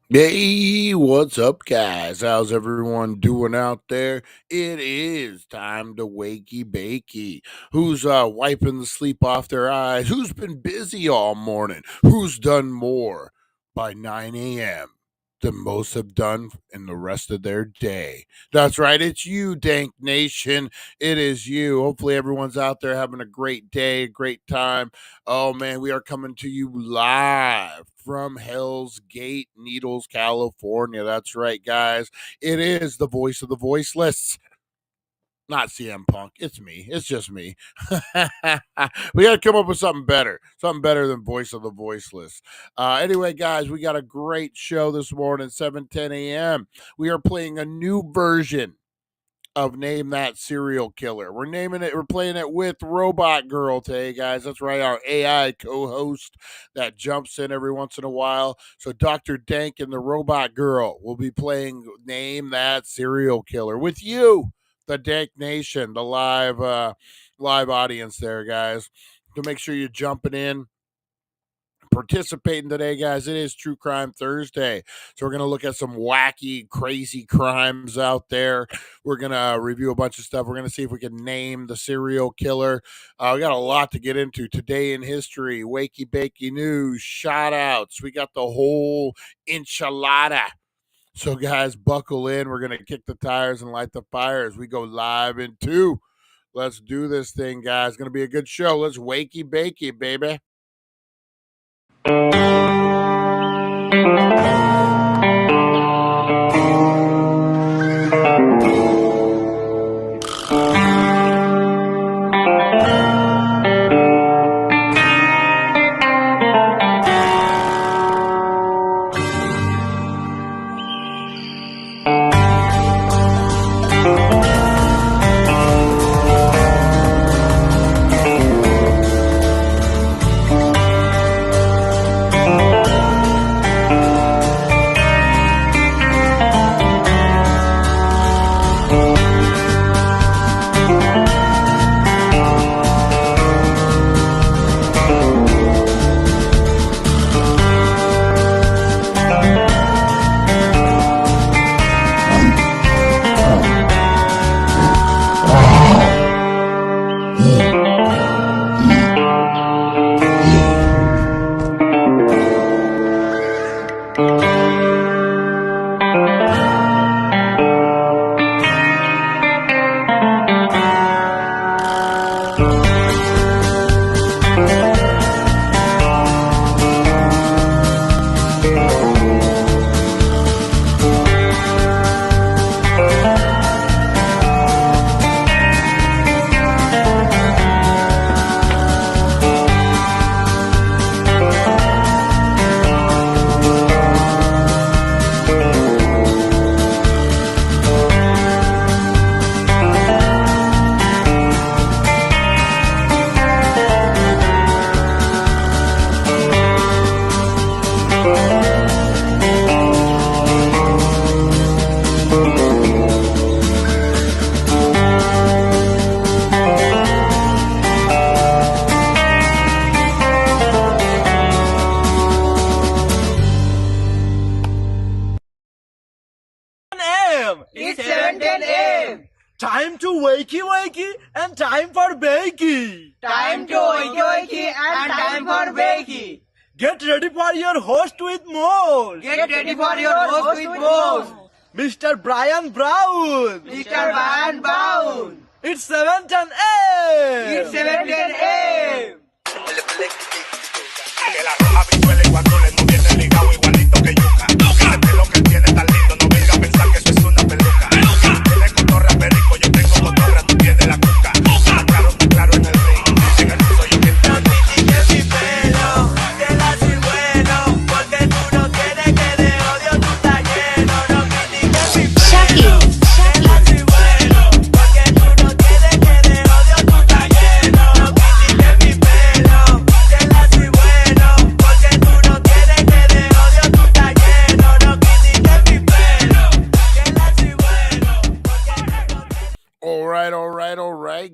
Hey, what's up, guys? How's everyone doing out there? It is time to wakey bakey. Who's wiping the sleep off their eyes? Who's been busy all morning? Who's done more by 9 a.m. than most have done in the rest of their day? That's right, it's you, Dank Nation. It is you. Hopefully, everyone's out there having a great day, a great time. Oh man, we are coming to you live from Hell's Gate, Needles, California. That's right, guys. It is the voice of the voiceless. Not CM Punk. It's me. It's just me. We got to come up with something better than voice of the voiceless. Anyway, guys, we got a great show this morning, 7:10 a.m. We are playing a new version of Name That Serial Killer. We're playing it with Robot Girl today, guys. That's right, our AI co-host that jumps in every once in a while. So Dr. Dank and the Robot Girl will be playing Name That Serial Killer with you, the Dank Nation, the live audience there, guys. So make sure you're jumping in, participating today, guys. It is True Crime Thursday, so we're going to look at some wacky, crazy crimes out there. We're going to review a bunch of stuff. We're going to see if we can name the serial killer. We got a lot to get into today in history. Wakey bakey news, shoutouts. We got the whole enchilada. So, guys, buckle in. We're going to kick the tires and light the fire as we go live in 2. Let's do this thing, guys. It's going to be a good show. Let's wakey bakey, baby. It's 7:10 a.m. Time to wakey wakey and time for bakey. Time to wakey wakey and time for bakey. Get ready for your host with more. Get ready for your host with more. Mr. Brian Brown. Mr. Brian Brown. It's 7:10 a.m. It's 7:10 a.m. Que la roja pichuela y cuando le moviene el ligado igualito que yuca. Ese pelo que tiene tan lindo, no venga a pensar que eso es una peluca. Tiene cotorra perico, yo tengo cotorra, tú tienes la cuca. Está claro en el ring, en el piso yo quiero. No critiques mi pelo, que la soy bueno, porque tú no tienes que de odio tú estás lleno. No critiques mi pelo, que la soy bueno, porque tú no tienes que de odio tú estás lleno. No critiques mi pelo, que la soy bueno, porque tú no tienes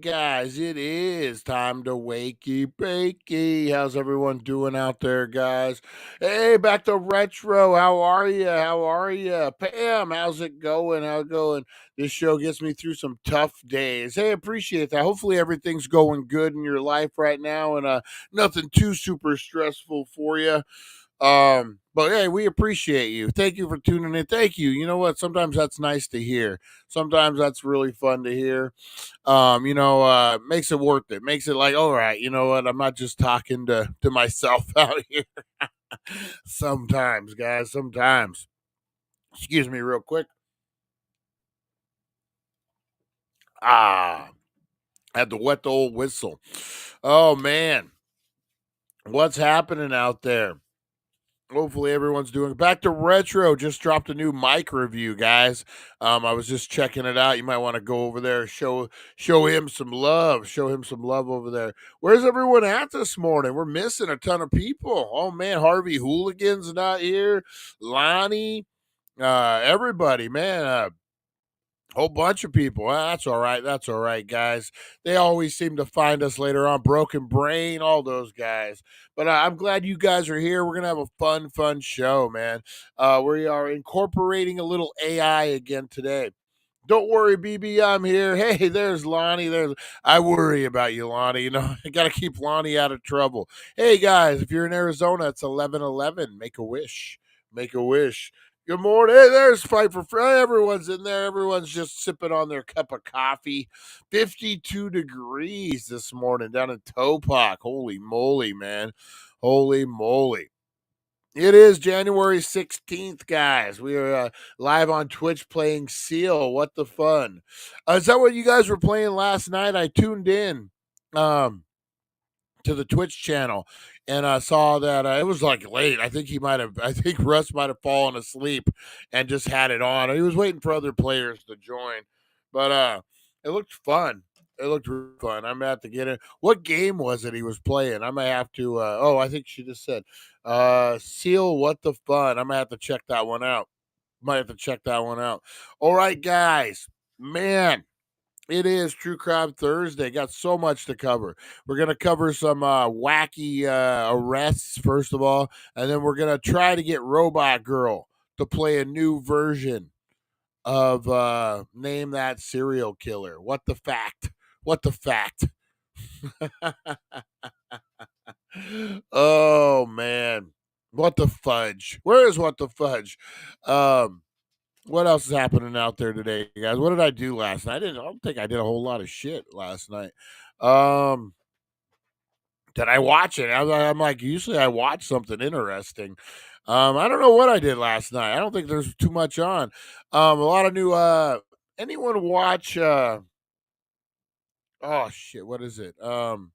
guys, it is time to wakey bakey. How's everyone doing out there, guys? Hey, back to retro. How are you? How are you? Pam, how's it going? How's it going? This show gets me through some tough days. Hey, appreciate that. Hopefully everything's going good in your life right now and nothing too super stressful for you. But hey, we appreciate you. Thank you for tuning in. Thank you. You know what? Sometimes that's nice to hear. Sometimes that's really fun to hear. Makes it worth it. Makes it like, all right, you know what? I'm not just talking to myself out here. Sometimes, guys, sometimes. Excuse me real quick. I had to wet the old whistle. Oh man. What's happening out there? Hopefully everyone's doing back to retro. Just dropped a new mic review, guys. I was just checking it out. You might want to go over there, show him some love. Show him some love over there. Where's everyone at this morning? We're missing a ton of people. Oh man, Harvey Hooligan's not here. Lonnie, everybody, man. Whole bunch of people. Well, that's all right. That's all right, guys. They always seem to find us later on. Broken Brain, all those guys. But I'm glad you guys are here. We're gonna have a fun show, man. We are incorporating a little AI again today. Don't worry, BB, I'm here. Hey, there's Lonnie. I worry about you, Lonnie. You know, I gotta keep Lonnie out of trouble. Hey guys, if you're in Arizona, it's 11:11. Make a wish. Make a wish. Good morning. Hey, there's Fight for Friday. Everyone's in there. Everyone's just sipping on their cup of coffee. 52 degrees this morning down in Topak. Holy moly, man. Holy moly. It is January 16th, guys. We are live on Twitch playing Seal. What the fun. Is that what you guys were playing last night? I tuned in to the Twitch channel and I saw that it was like late. I think Russ might have fallen asleep and just had it on. He was waiting for other players to join. But it looked fun. It looked really fun. I'm gonna have to get it. What game was it he was playing? I might have to I think she just said Seal, what the fun. I'm gonna have to check that one out. Might have to check that one out. All right, guys. Man, it is True Crime Thursday. Got so much to cover. We're going to cover some wacky arrests, first of all, and then we're going to try to get Robot Girl to play a new version of Name That Serial Killer. What the fact? What the fact? Oh, man. What the fudge? Where is What the Fudge? What else is happening out there today, guys? What did I do last night? I don't think I did a whole lot of shit last night. Did I watch it? I'm like, usually I watch something interesting. I don't know what I did last night. I don't think there's too much on. A lot of new anyone watch oh shit, what is it? The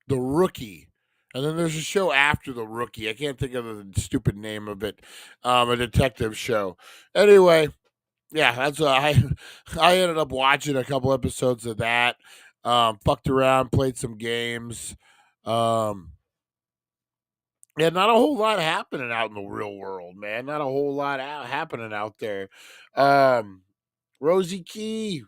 Rookie. And then there's a show after The Rookie. I can't think of the stupid name of it. A detective show. Anyway, yeah, that's I ended up watching a couple episodes of that. Fucked around, played some games. Yeah, not a whole lot happening out in the real world, man. Not a whole lot happening out there. Rosie Key,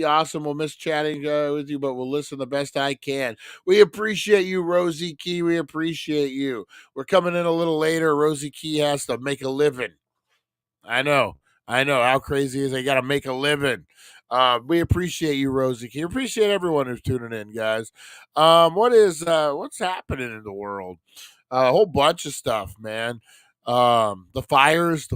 awesome. We'll miss chatting with you, but we'll listen the best I can. We appreciate you, Rosie Key. We appreciate you. We're coming in a little later. Rosie Key has to make a living. I know. How crazy is it? You got to make a living. We appreciate you, Rosie Key. Appreciate everyone who's tuning in, guys. What's happening in the world? A whole bunch of stuff, man. The fires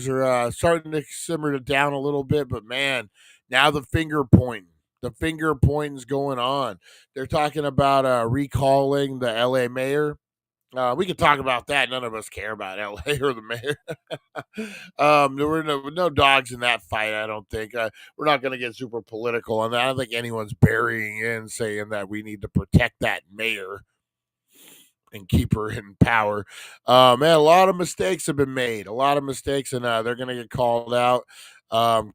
are starting to simmer down a little bit, but man, now the finger pointing's going on. They're talking about recalling the LA mayor. We could talk about that. None of us care about LA or the mayor. There were no dogs in that fight, I don't think. We're not going to get super political on that. I don't think anyone's burying in saying that we need to protect that mayor and keep her in power. Man, a lot of mistakes have been made. A lot of mistakes, and they're going to get called out.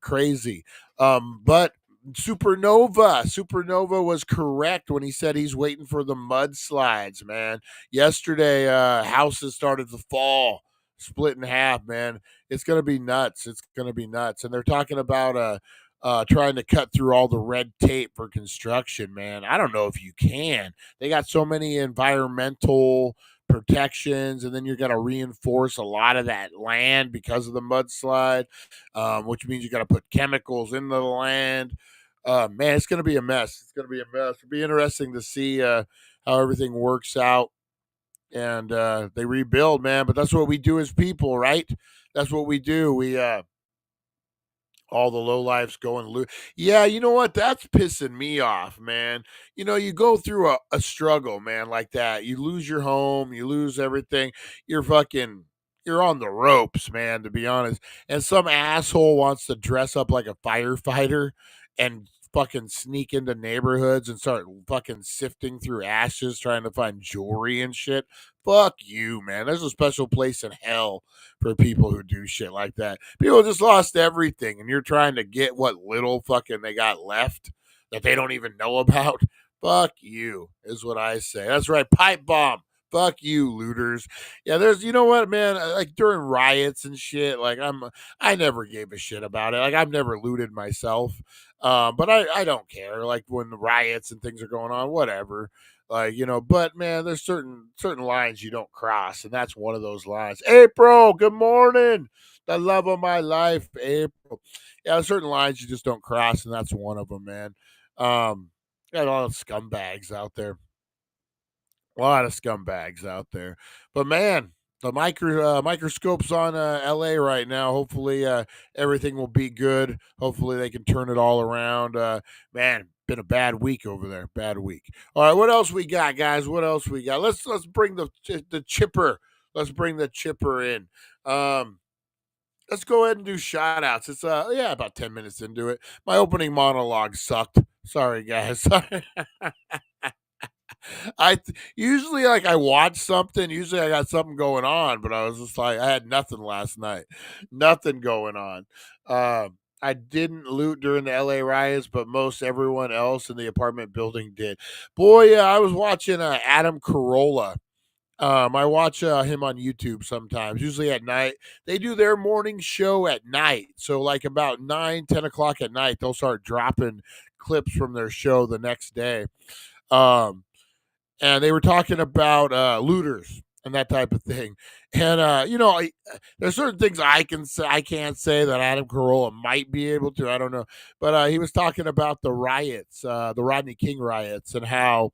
Crazy. But Supernova was correct when he said he's waiting for the mudslides, man. Yesterday, houses started to fall, split in half, man. It's going to be nuts. And they're talking about trying to cut through all the red tape for construction, man. I don't know if you can. They got so many environmental protections, and then you're going to reinforce a lot of that land because of the mudslide, which means you got to put chemicals into the land. Man, it's going to be a mess. It's going to be a mess. It'll be interesting to see how everything works out and they rebuild, man. But that's what we do as people, right? That's what we do. We all the low lives go and lose. Yeah, you know what? That's pissing me off, man. You know, you go through a struggle, man, like that. You lose your home, you lose everything. You're on the ropes, man, to be honest. And some asshole wants to dress up like a firefighter and fucking sneak into neighborhoods and start fucking sifting through ashes trying to find jewelry and shit. Fuck you, man. There's a special place in hell for people who do shit like that. People just lost everything, and you're trying to get what little fucking they got left that they don't even know about. Fuck you, is what I say. That's right, pipe bomb. Fuck you, looters. Yeah, there's, you know what, man? Like during riots and shit, like I never gave a shit about it. Like I've never looted myself, but I don't care. Like when the riots and things are going on, whatever. Like, you know, but man, there's certain lines you don't cross, and that's one of those lines. April, good morning. The love of my life, April. Yeah, there's certain lines you just don't cross, and that's one of them, man. Got a lot of scumbags out there. A lot of scumbags out there. But man, the microscope's on LA right now. Hopefully everything will be good. Hopefully they can turn it all around. Man, been a bad week over there. Bad week. All right, what else we got, guys? What else we got? Let's bring the chipper. Let's bring the chipper in. Let's go ahead and do shout outs. It's about 10 minutes into it. My opening monologue sucked. Sorry, guys. Sorry. Usually like I watch something. Usually I got something going on, but I was just like I had nothing last night, nothing going on. I didn't loot during the LA riots, but most everyone else in the apartment building did. Boy, yeah, I was watching Adam Carolla. I watch him on YouTube sometimes, usually at night. They do their morning show at night, so like about 9-10 o'clock at night, they'll start dropping clips from their show the next day. And they were talking about looters and that type of thing. And there's certain things I can't say that Adam Carolla might be able to. I don't know, but he was talking about the riots, the Rodney King riots, and how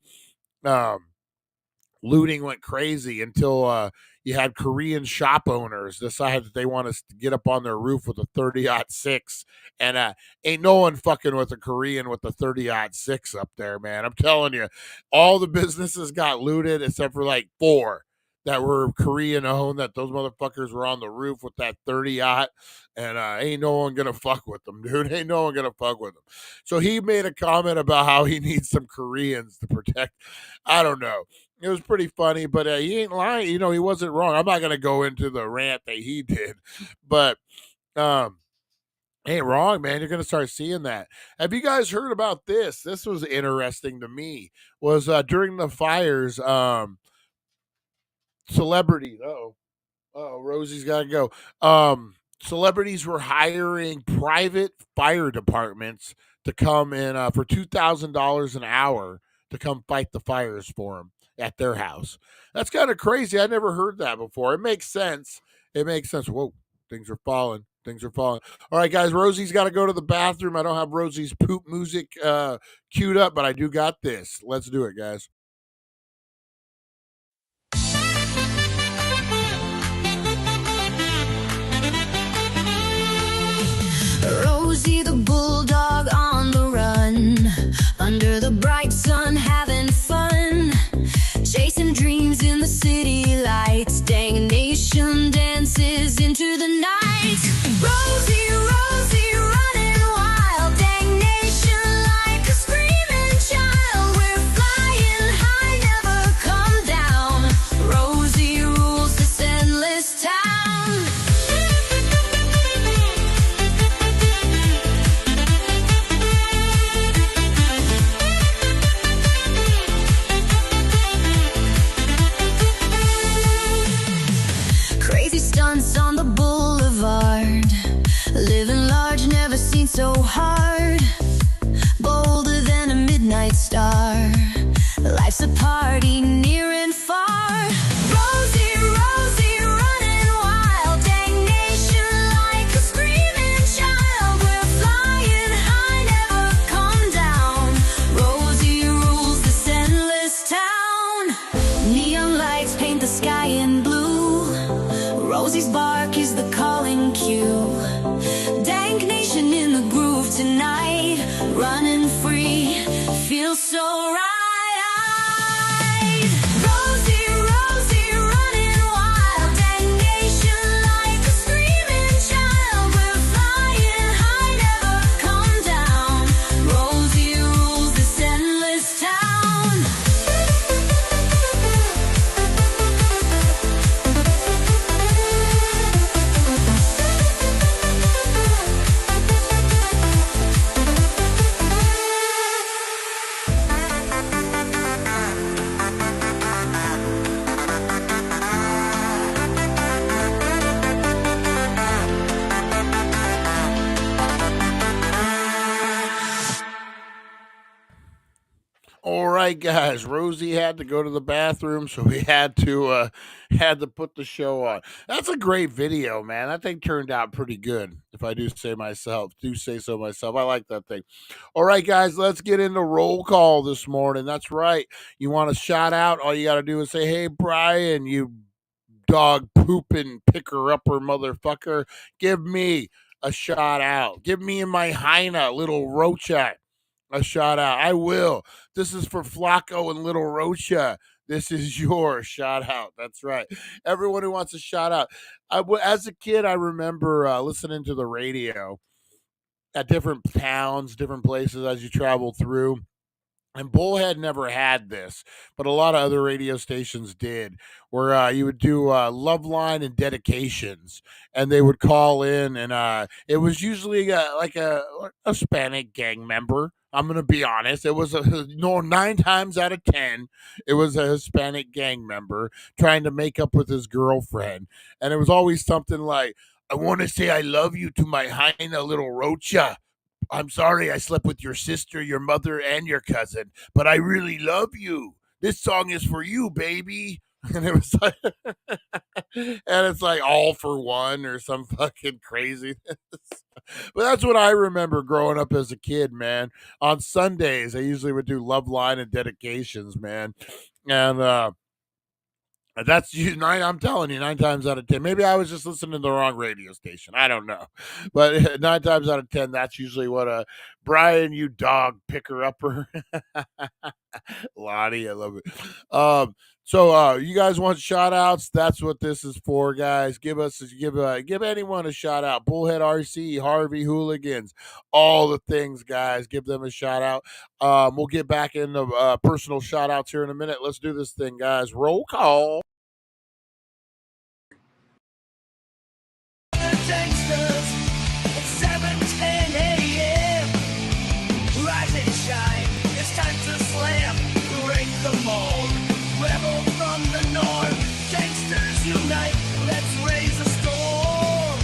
looting went crazy until you had Korean shop owners decide that they want to get up on their roof with a 30-06, and ain't no one fucking with a Korean with a 30-06 up there, man. I'm telling you, all the businesses got looted except for like 4 that were Korean owned, that those motherfuckers were on the roof with that 30-aught, and ain't no one gonna fuck with them, dude. Ain't no one gonna fuck with them. So he made a comment about how he needs some Koreans to protect. I don't know. It was pretty funny, but he ain't lying. You know, he wasn't wrong. I'm not going to go into the rant that he did, but ain't wrong, man. You're going to start seeing that. Have you guys heard about this? This was interesting to me. Was during the fires, celebrities. Rosie's got to go. Celebrities were hiring private fire departments to come in for $2,000 an hour to come fight the fires for them at their house. That's kind of crazy. I never heard that before. It makes sense. Whoa, things are falling. All right, guys, Rosie's got to go to the bathroom. I don't have Rosie's poop music queued up, but I do got this. Let's do it, guys. Rosie the bulldog on the run, under the bright sun having fun, chasing dreams in the city lights. Dang nation dances into the night. Rosie, Rosie, running wild. Dang nation like a screaming child. We're flying high, never come down. Rosie rules this endless town. On the boulevard, living large, never seen so hard, bolder than a midnight star. Life's a party near and far. Rosie, Rosie, running wild, dang nation like a screaming child. We're flying high, never come down. Rosie rules this endless town. Neon lights paint the sky in blue. Rosie's bark is the calling cue. Dank nation in the groove tonight, running free, feels so right. Rosie, Rosie, running wild, dang nation like a screaming child. We're flying high, never come down. Rosie rules this endless town. All right, guys. Rosie had to go to the bathroom, so we had to put the show on. That's a great video, man. That thing turned out pretty good, if I do say so myself. I like that thing. All right, guys, let's get into roll call this morning. That's right. You want to shout out? All you got to do is say, "Hey, Brian, you dog pooping picker upper motherfucker, give me a shout out. Give me and my hyena, little Rocha, a shout out. I will. This is for Flacco and little Rocha. This is your shout out. That's right. Everyone who wants a shout out. As a kid, I remember listening to the radio at different towns, different places as you travel through. And Bullhead never had this, but a lot of other radio stations did, where you would do love line and dedications, and they would call in, and it was usually like a Hispanic gang member. I'm gonna be honest; it was no 9 times out of 10, it was a Hispanic gang member trying to make up with his girlfriend, and it was always something like, "I want to say I love you to my hyena, little Rocha. I'm sorry I slept with your sister, your mother, and your cousin, but I really love you. This song is for you, baby." And it was like, and it's like all for one or some fucking craziness. But that's what I remember growing up as a kid, man. On Sundays, I usually would do love line and dedications, man. And that's you. I'm telling you, 9 times out of 10. Maybe I was just listening to the wrong radio station. I don't know, but 9 times out of 10, that's usually what a Brian, you dog picker upper, Lottie, I love it. So you guys want shout outs? That's what this is for, guys. Give anyone a shout out. Bullhead RC, Harvey Hooligans, all the things, guys. Give them a shout out. We'll get back into personal shout outs here in a minute. Let's do this thing, guys. Roll call. Gangsters, it's 7:10 a.m. Rise and shine, it's time to slam, break the mold. Rebel from the north, gangsters unite, let's raise a storm.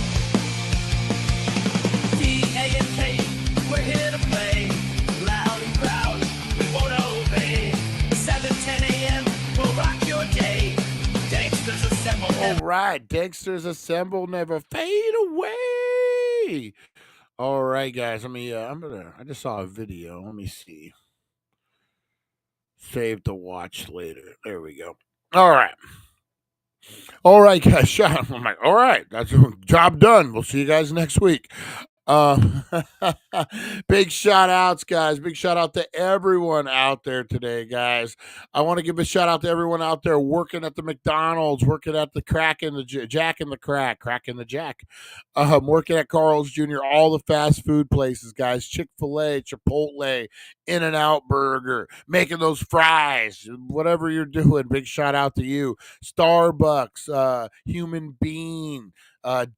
D-A-N-K, we're here to play, loud and proud, we won't obey. 7:10 a.m., we'll rock your day. Gangsters assemble. All right, Gangsters assemble, never fade away. All right, guys. I just saw a video. Let me see. Save to watch later. There we go. All right. All right, guys. I'm like, all right, that's job done. We'll see you guys next week. Big shout outs, guys. Big shout out to everyone out there today, guys. I want to give a shout out to everyone out there working at the McDonald's, working at the Jack and the Jack, working at Carl's Jr., all the fast food places, guys. Chick-fil-A, Chipotle, In-N-Out Burger, making those fries, whatever you're doing. Big shout out to you. Starbucks, Human Bean,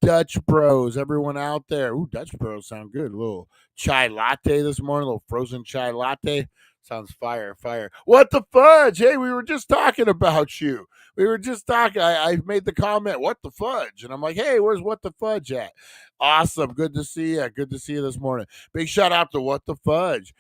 Dutch Bros, everyone out there. Ooh, Dutch Bros sound good. A little chai latte this morning, a little frozen chai latte. Sounds fire. What the fudge? Hey, we were just talking about you. We were just talking. I made the comment, what the fudge? And I'm like, hey, where's what the fudge at? Awesome. Good to see you. Good to see you this morning. Big shout out to what the fudge.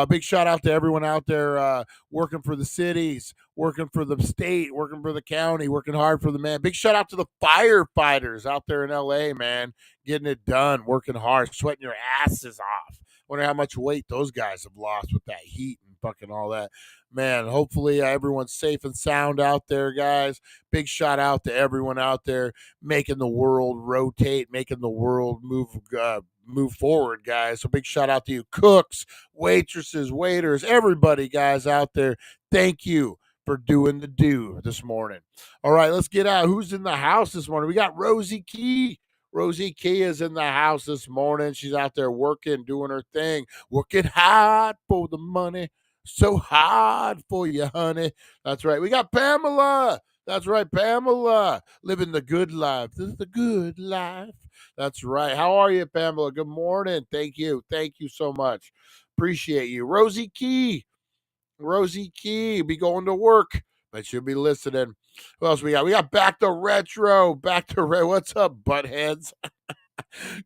Big shout out to everyone out there working for the cities, working for the state, working for the county, working hard for the man. Big shout out to the firefighters out there in LA, man, getting it done, working hard, sweating your asses off. Wonder how much weight those guys have lost with that heat and fucking all that. Man, hopefully everyone's safe and sound out there, guys. Big shout out to everyone out there making the world rotate, making the world move forward, guys. So big shout out to you, cooks, waitresses, waiters, everybody, guys, out there. Thank you for doing the do this morning. All right, let's get out. Who's in the house this morning? We got Rosie Key. Rosie Key is in the house this morning. She's out there working, doing her thing, working hard for the money, so hard for you, honey. That's right. We got Pamela. That's right, Pamela, living the good life. This is the good life. That's right. How are you, Pamela? Good morning. Thank you. Thank you so much. Appreciate you. Rosie Key. Rosie Key be going to work, but she'll be listening. Who else we got? We got Back to Retro. What's up, buttheads?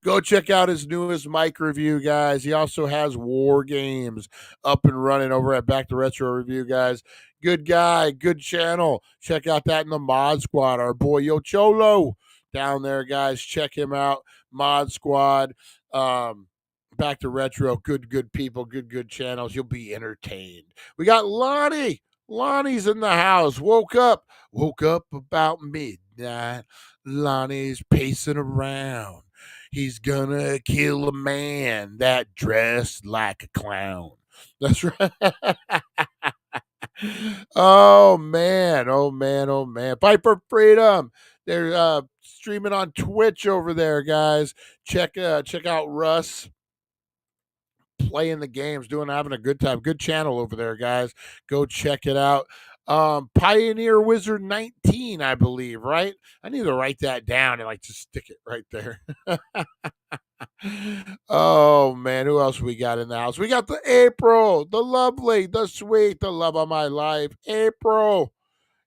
Go check out his newest mic review, guys. He also has War Games up and running over at Back to Retro Review, guys. Good guy, good channel. Check out that in the Mod Squad. Our boy Yo Cholo down there, guys. Check him out. Mod Squad. Back to Retro. Good people. Good channels. You'll be entertained. We got Lonnie. Lonnie's in the house. Woke up about midnight. Lonnie's pacing around. He's gonna kill a man that dressed like a clown. That's right. Oh man. Fight for freedom. They're streaming on Twitch over there, guys. Check out Russ playing the games, having a good time. Good channel over there, guys. Go check it out. Pioneer Wizard 19, I believe, right? I need to write that down and like just stick it right there. Oh man, who else we got in the house? We got the April, the lovely, the sweet, the love of my life. April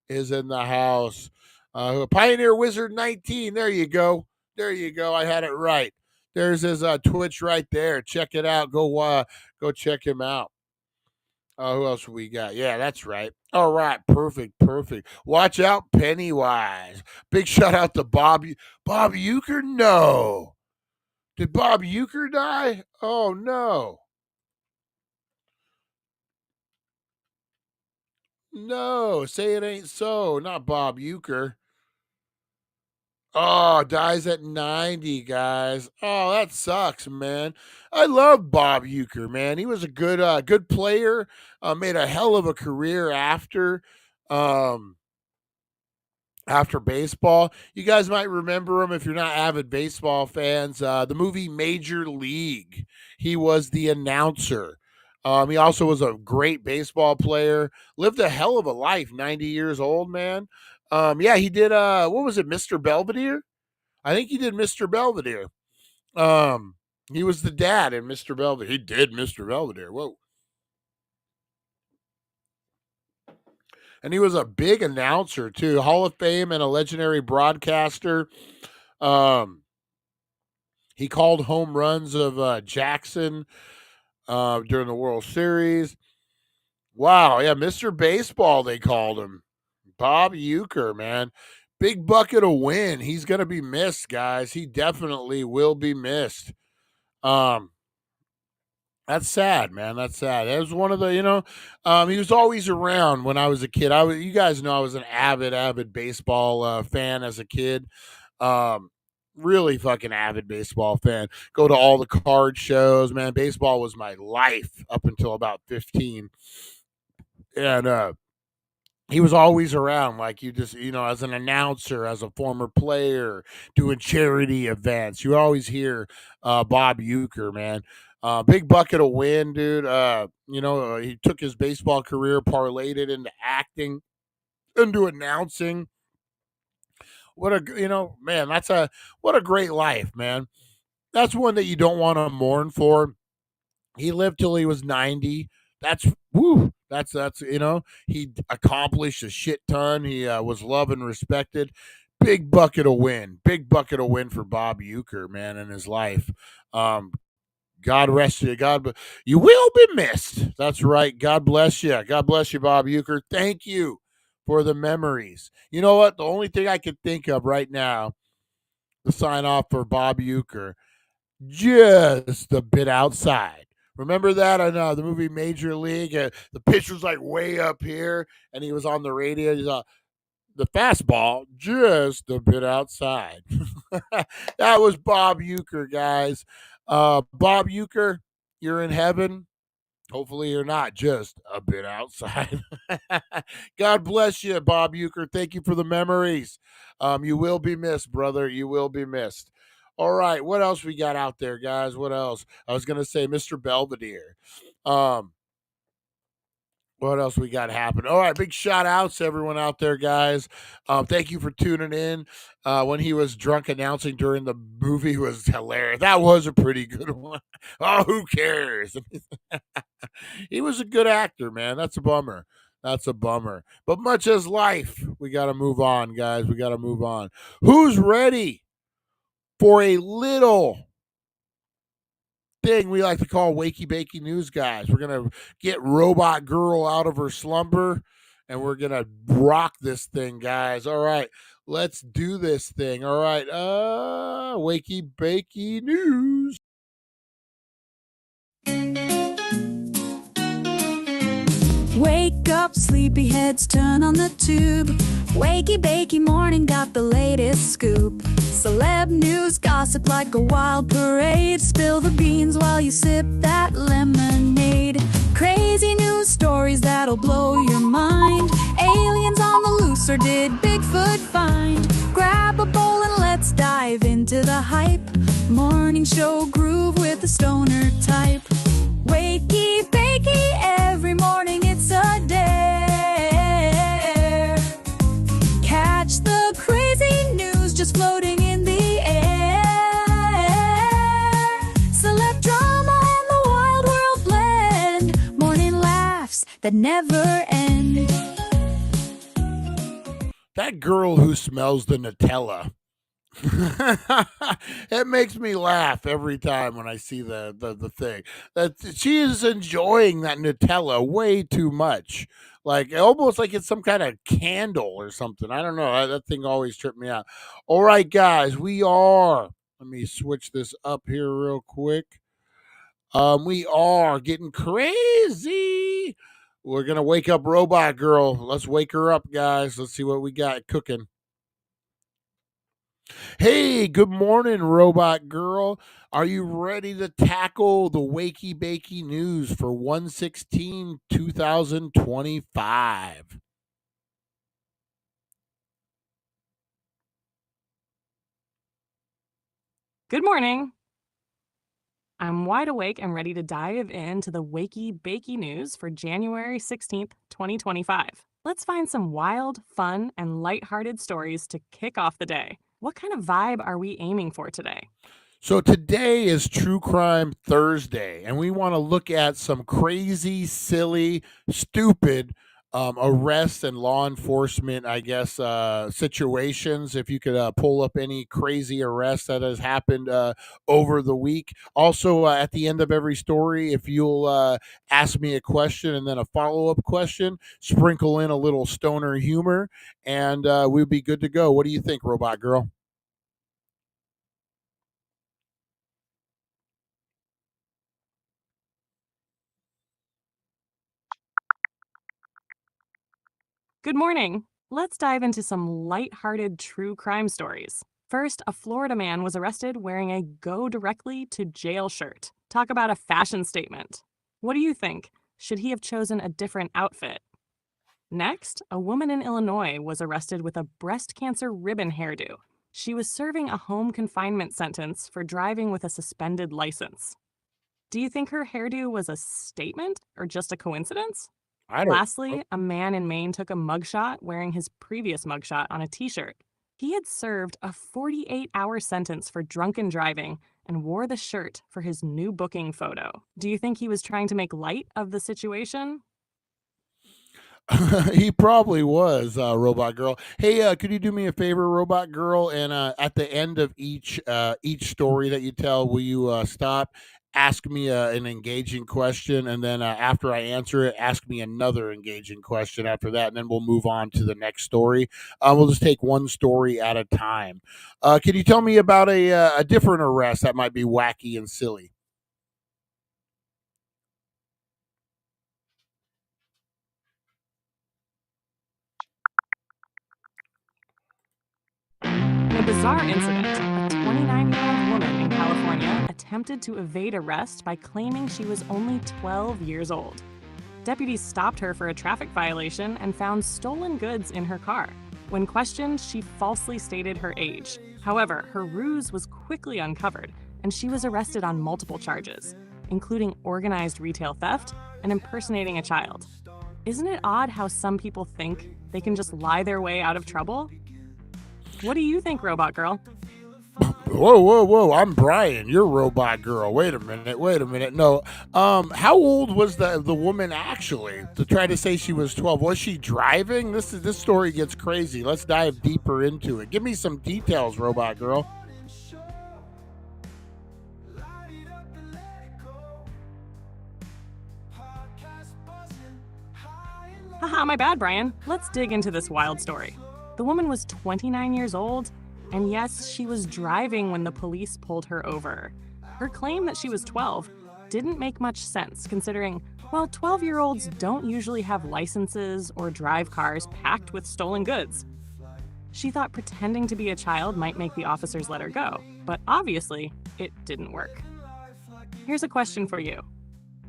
is in the house. Pioneer Wizard 19. There you go. I had it right. There's his Twitch right there. Check it out. Go check him out. Who else we got? Yeah, that's right. All right, perfect. Watch out, Pennywise. Big shout out to Bob Euchre. No, did Bob Euchre die? Oh no. No, say it ain't so. Not Bob Euchre. Oh, dies at 90, guys. Oh, that sucks, man. I love Bob Euchre, man. He was a good player. Made a hell of a career um, after baseball. You guys might remember him if you're not avid baseball fans. The movie Major League. He was the announcer. He also was a great baseball player. Lived a hell of a life. 90 years old, man. Yeah, he did. What was it, Mr. Belvedere? I think he did Mr. Belvedere. He was the dad in Mr. Belvedere. He did Mr. Belvedere. Whoa. And he was a big announcer too, Hall of Fame and a legendary broadcaster. He called home runs of Jackson during the World Series. Wow, yeah, Mr. Baseball they called him. Bob Euchre, man. Big bucket of win. He's going to be missed, guys. He definitely will be missed. That's sad, man. That's sad. It was one of the, he was always around when I was a kid. You guys know I was an avid baseball fan as a kid. Really fucking avid baseball fan. Go to all the card shows, man. Baseball was my life up until about 15. And he was always around, like you just, as an announcer, as a former player, doing charity events. You always hear Bob Euchre, man. Big bucket of win, dude. He took his baseball career, parlayed it into acting, into announcing. What a, man, what a great life, man. That's one that you don't want to mourn for. He lived till he was 90. That's he accomplished a shit ton. He was loved and respected. Big bucket of win. Big bucket of win for Bob Uecker, man, in his life. God rest you. You will be missed. That's right. God bless you. God bless you, Bob Uecker. Thank you for the memories. You know what? The only thing I can think of right now to sign off for Bob Uecker, just a bit outside. Remember that on the movie Major League? The pitch was like way up here, and he was on the radio. He's the fastball just a bit outside. That was Bob Uecker, guys. Bob Uecker, you're in heaven. Hopefully, you're not just a bit outside. God bless you, Bob Uecker. Thank you for the memories. You will be missed, brother. You will be missed. All right, what else we got out there, guys? What else? I was gonna say Mr. Belvedere. What else we got happening? All right, big shout outs to everyone out there, guys. Thank you for tuning in. When he was drunk announcing during the movie was hilarious. That was a pretty good one. Oh, who cares? He was a good actor, man. That's a bummer. That's a bummer. But much as life, we got to move on, guys. We got to move on. Who's ready for a little thing we like to call Wakey Bakey News, guys? We're going to get Robot Girl out of her slumber, and we're going to rock this thing, guys. All right, let's do this thing. All right, Wakey Bakey News. Wake up, sleepyheads, turn on the tube. Wakey Bakey Morning got the latest scoop. Celeb news, gossip like a wild parade. Spill the beans while you sip that lemonade. Crazy news stories that'll blow your mind. Aliens on the loose, or did Bigfoot find? Grab a bowl and let's dive into the hype. Morning show groove with the stoner type. Wakey Bakey, every morning it's a dare. Catch the crazy news just floating in the air. Celeb drama and the wild world blend. Morning laughs that never end. That girl who smells the Nutella. It makes me laugh every time when I see the thing that she is enjoying that Nutella way too much, like almost like it's some kind of candle or something. I don't know. That thing always tripped me out. All right, guys, let me switch this up here real quick. We are getting crazy. We're gonna wake up Robot Girl. Let's wake her up, guys. Let's see what we got cooking. Hey, good morning, Robot Girl. Are you ready to tackle the Wakey Bakey News for 1/16/2025? Good morning. I'm wide awake and ready to dive into the Wakey Bakey News for January 16th, 2025. Let's find some wild, fun, and lighthearted stories to kick off the day. What kind of vibe are we aiming for today? So today is True Crime Thursday, and we want to look at some crazy, silly, stupid arrests and law enforcement, I guess, situations. If you could pull up any crazy arrest that has happened over the week. Also, at the end of every story, if you'll ask me a question and then a follow-up question, sprinkle in a little stoner humor, and we'll be good to go. What do you think, Robot Girl? Good morning. Let's dive into some lighthearted true crime stories. First, a Florida man was arrested wearing a Go Directly to Jail shirt. Talk about a fashion statement. What do you think? Should he have chosen a different outfit? Next, a woman in Illinois was arrested with a breast cancer ribbon hairdo. She was serving a home confinement sentence for driving with a suspended license. Do you think her hairdo was a statement or just a coincidence? Lastly, a man in Maine took a mugshot wearing his previous mugshot on a t-shirt. He had served a 48-hour sentence for drunken driving and wore the shirt for his new booking photo. Do you think he was trying to make light of the situation? He probably was, Robot Girl. Hey, could you do me a favor, Robot Girl? And at the end of each story that you tell, will you stop, ask me an engaging question, and then after I answer it, ask me another engaging question after that, and then we'll move on to the next story. We'll just take one story at a time. Can you tell me about a different arrest that might be wacky and silly? In a bizarre incident, a 29-year-old woman in California attempted to evade arrest by claiming she was only 12 years old. Deputies stopped her for a traffic violation and found stolen goods in her car. When questioned, she falsely stated her age. However, her ruse was quickly uncovered, and she was arrested on multiple charges, including organized retail theft and impersonating a child. Isn't it odd how some people think they can just lie their way out of trouble? What do you think, Robot Girl? Whoa! I'm Brian. You're Robot Girl. Wait a minute. No, how old was the woman actually to try to say she was 12? Was she driving? This story gets crazy. Let's dive deeper into it. Give me some details, Robot Girl. Haha, my bad, Brian. Let's dig into this wild story. The woman was 29 years old, and yes, she was driving when the police pulled her over. Her claim that she was 12 didn't make much sense, considering, well, 12-year-olds don't usually have licenses or drive cars packed with stolen goods. She thought pretending to be a child might make the officers let her go, but obviously, it didn't work. Here's a question for you.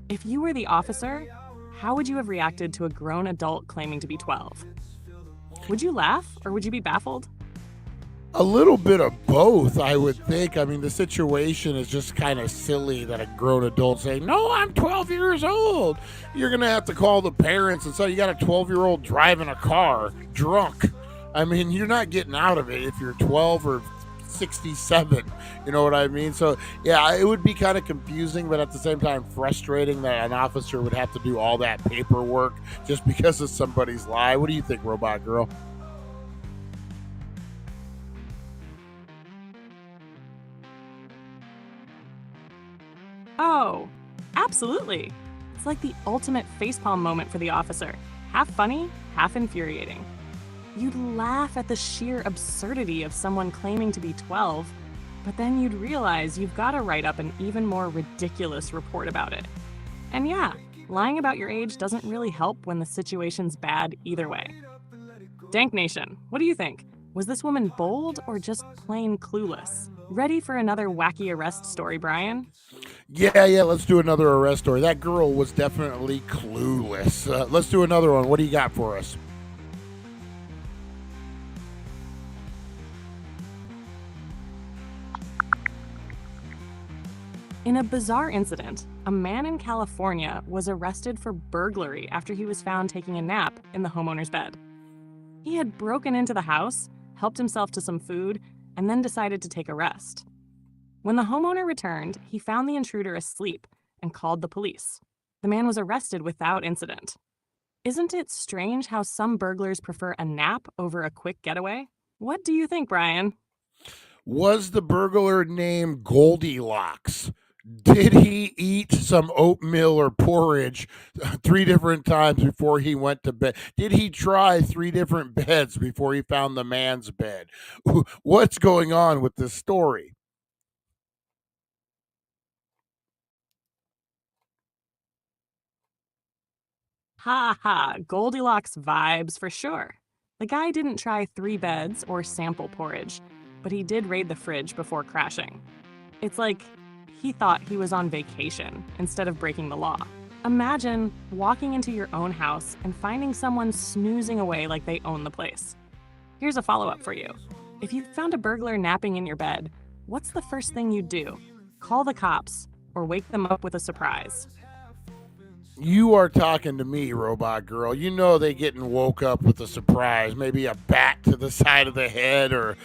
If you were the officer, how would you have reacted to a grown adult claiming to be 12? Would you laugh, or would you be baffled? A little bit of both, I would think. I mean, the situation is just kind of silly that a grown adult saying, "No, I'm 12 years old." You're going to have to call the parents and say, you got a 12-year-old driving a car drunk. I mean, you're not getting out of it if you're 12 or 67. You know what I mean? So, yeah, it would be kind of confusing, but at the same time frustrating that an officer would have to do all that paperwork just because of somebody's lie. What do you think, Robot Girl? Oh, absolutely. It's like the ultimate facepalm moment for the officer. Half funny, half infuriating. You'd laugh at the sheer absurdity of someone claiming to be 12, but then you'd realize you've got to write up an even more ridiculous report about it. And yeah, lying about your age doesn't really help when the situation's bad either way. Dank Nation, what do you think? Was this woman bold or just plain clueless? Ready for another wacky arrest story, Brian? Yeah, let's do another arrest story. That girl was definitely clueless. Let's do another one. What do you got for us? In a bizarre incident, a man in California was arrested for burglary after he was found taking a nap in the homeowner's bed. He had broken into the house, helped himself to some food, and then decided to take a rest. When the homeowner returned, he found the intruder asleep and called the police. The man was arrested without incident. Isn't it strange how some burglars prefer a nap over a quick getaway? What do you think, Brian? Was the burglar named Goldilocks? Did he eat some oatmeal or porridge 3 different times before he went to bed? Did he try 3 different beds before he found the man's bed? What's going on with this story? Ha ha, Goldilocks vibes for sure. The guy didn't try 3 beds or sample porridge, but he did raid the fridge before crashing. It's like he thought he was on vacation instead of breaking the law. Imagine walking into your own house and finding someone snoozing away like they own the place. Here's a follow-up for you. If you found a burglar napping in your bed, what's the first thing you'd do? Call the cops or wake them up with a surprise? You are talking to me, robot girl. You know they getting woke up with a surprise, maybe a bat to the side of the head or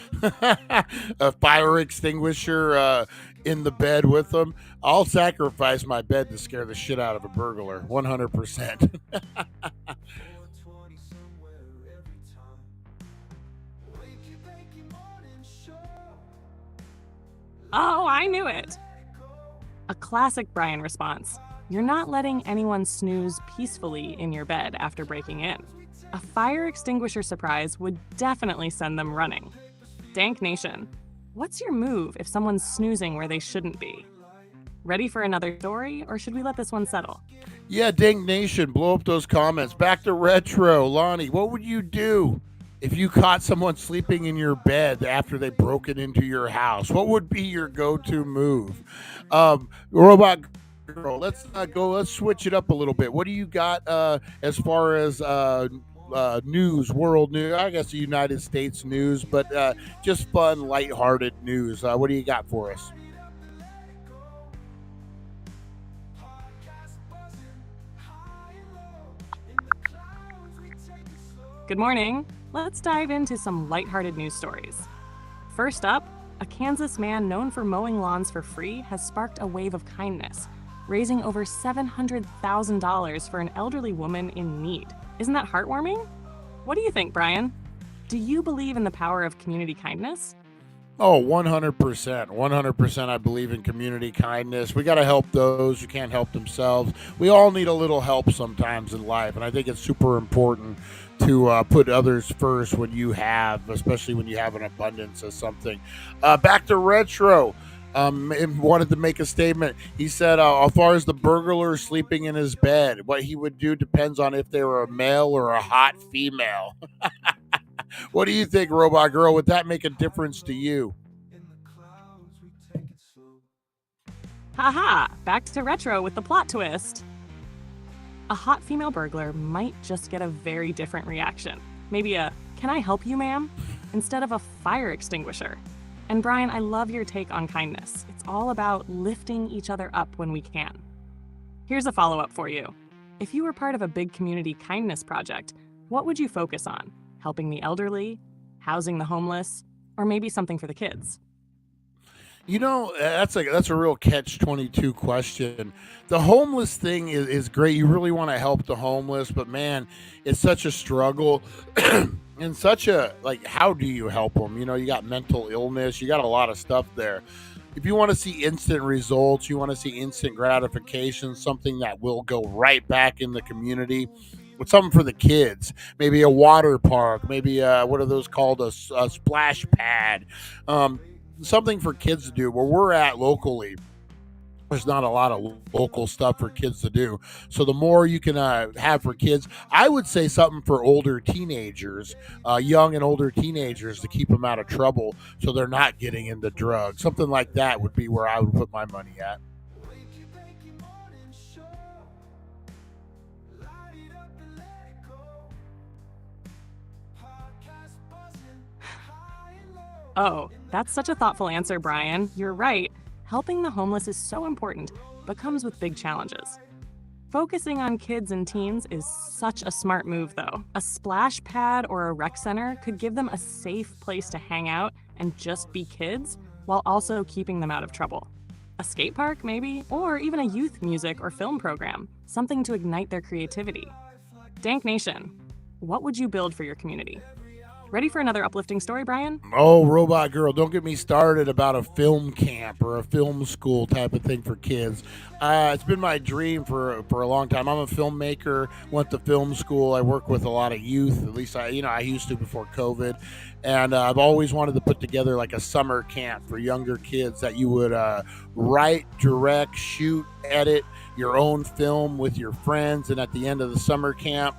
a fire extinguisher in the bed with them. I'll sacrifice my bed to scare the shit out of a burglar, 100%. Oh, I knew it. A classic Brian response. You're not letting anyone snooze peacefully in your bed after breaking in. A fire extinguisher surprise would definitely send them running. Dank Nation, what's your move if someone's snoozing where they shouldn't be? Ready for another story, or should we let this one settle? Yeah, Dank Nation, blow up those comments. Back to retro. Lonnie, what would you do if you caught someone sleeping in your bed after they broke it into your house? What would be your go-to move? Robot girl, let's switch it up a little bit. What do you got as far as news, world news? I guess the United States news, but just fun, lighthearted news. What do you got for us? Good morning. Let's dive into some lighthearted news stories. First up, a Kansas man known for mowing lawns for free has sparked a wave of kindness, raising over $700,000 for an elderly woman in need. Isn't that heartwarming? What do you think, Brian? Do you believe in the power of community kindness? Oh, 100%. 100% I believe in community kindness. We got to help those who can't help themselves. We all need a little help sometimes in life, and I think it's super important to put others first when you have, especially when you have an abundance of something. Back to retro. Wanted to make a statement. He said, as far as the burglar sleeping in his bed, what he would do depends on if they were a male or a hot female. What do you think, Robot Girl? Would that make a difference to you? Haha, back to retro with the plot twist. A hot female burglar might just get a very different reaction. Maybe a, "Can I help you, ma'am?" instead of a fire extinguisher. And Brian, I love your take on kindness. It's all about lifting each other up when we can. Here's a follow-up for you. If you were part of a big community kindness project, what would you focus on? Helping the elderly, housing the homeless, or maybe something for the kids? You know, that's a real catch-22 question. The homeless thing is great. You really want to help the homeless, but man, it's such a struggle and such a, like, how do you help them? You know, you got mental illness, you got a lot of stuff there. If you want to see instant results, you want to see instant gratification, something that will go right back in the community, with something for the kids, maybe a water park, maybe what are those called, a splash pad, something for kids to do. Where we're at locally, there's not a lot of local stuff for kids to do. So the more you can have for kids, I would say something for older teenagers, young and older teenagers, to keep them out of trouble so they're not getting into drugs. Something like that would be where I would put my money at. Oh, that's such a thoughtful answer, Brian. You're right. Helping the homeless is so important, but comes with big challenges. Focusing on kids and teens is such a smart move, though. A splash pad or a rec center could give them a safe place to hang out and just be kids, while also keeping them out of trouble. A skate park, maybe, or even a youth music or film program, something to ignite their creativity. Dank Nation, what would you build for your community? Ready for another uplifting story, Brian? Oh, Robot Girl, don't get me started about a film camp or a film school type of thing for kids. It's been my dream for a long time. I'm a filmmaker, went to film school. I work with a lot of youth, at least I used to before COVID. And I've always wanted to put together like a summer camp for younger kids that you would write, direct, shoot, edit your own film with your friends, and at the end of the summer camp,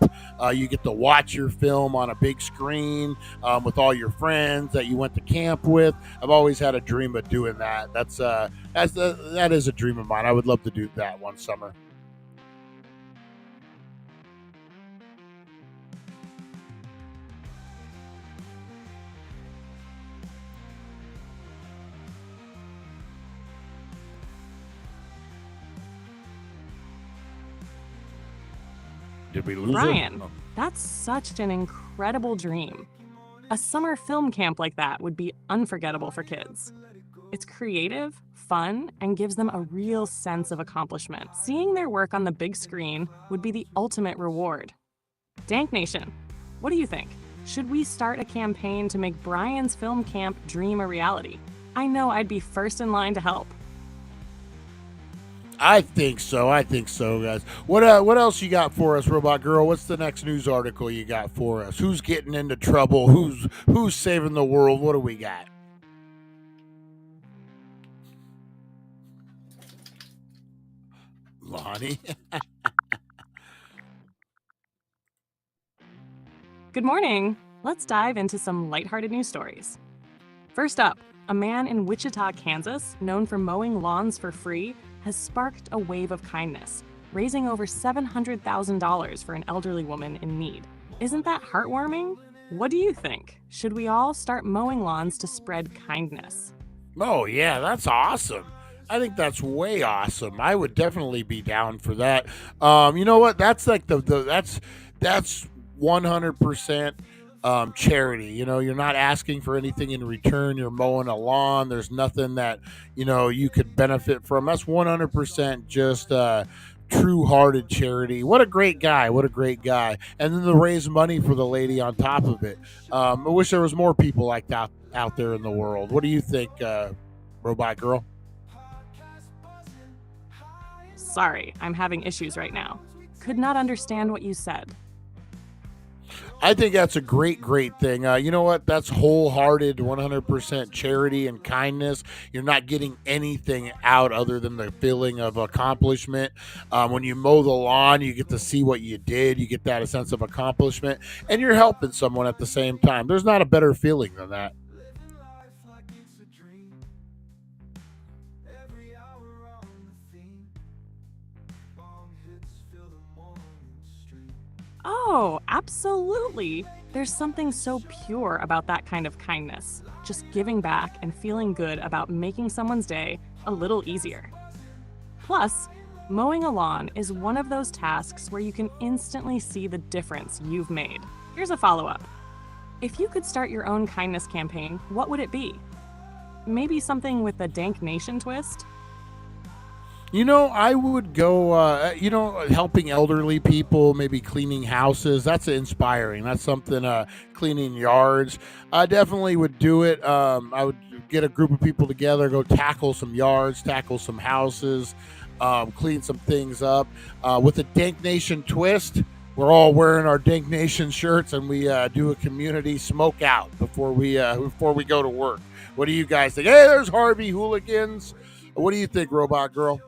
you get to watch your film on a big screen with all your friends that you went to camp with. I've always had a dream of doing that. That is a dream of mine. I would love to do that one summer. Did we lose Brian, her? Oh. that's such an incredible dream. A summer film camp like that would be unforgettable for kids. It's creative, fun, and gives them a real sense of accomplishment. Seeing their work on the big screen would be the ultimate reward. Dank Nation, what do you think? Should we start a campaign to make Brian's film camp dream a reality? I know I'd be first in line to help. I think so, guys. What else you got for us, Robot Girl? What's the next news article you got for us? Who's getting into trouble? Who's saving the world? What do we got? Lonnie? Good morning. Let's dive into some lighthearted news stories. First up, a man in Wichita, Kansas, known for mowing lawns for free, has sparked a wave of kindness, raising over $700,000 for an elderly woman in need. Isn't that heartwarming? What do you think? Should we all start mowing lawns to spread kindness? Oh yeah, that's awesome. I think that's way awesome. I would definitely be down for that. You know what? That's like that's 100% charity. You know, you're not asking for anything in return. You're mowing a lawn. There's nothing that you could benefit from. That's 100% just true-hearted charity. What a great guy. What a great guy. And then to raise money for the lady on top of it. I wish there was more people like that out there in the world. What do you think, Robot Girl? Sorry, I'm having issues right now. Could not understand what you said. I think that's a great thing. You know what? That's wholehearted, 100% charity and kindness. You're not getting anything out other than the feeling of accomplishment. When you mow the lawn, you get to see what you did. You get that sense of accomplishment, and you're helping someone at the same time. There's not a better feeling than that. Oh, absolutely. There's something so pure about that kind of kindness. Just giving back and feeling good about making someone's day a little easier. Plus, mowing a lawn is one of those tasks where you can instantly see the difference you've made. Here's a follow-up. If you could start your own kindness campaign, what would it be? Maybe something with a Dank Nation twist? I would go, helping elderly people, maybe cleaning houses. That's inspiring. That's something, cleaning yards. I definitely would do it. I would get a group of people together, go tackle some yards, tackle some houses, clean some things up. With a Dank Nation twist, we're all wearing our Dank Nation shirts, and we do a community smoke out before we go to work. What do you guys think? Hey, there's Harvey Hooligans. What do you think, Robot Girl?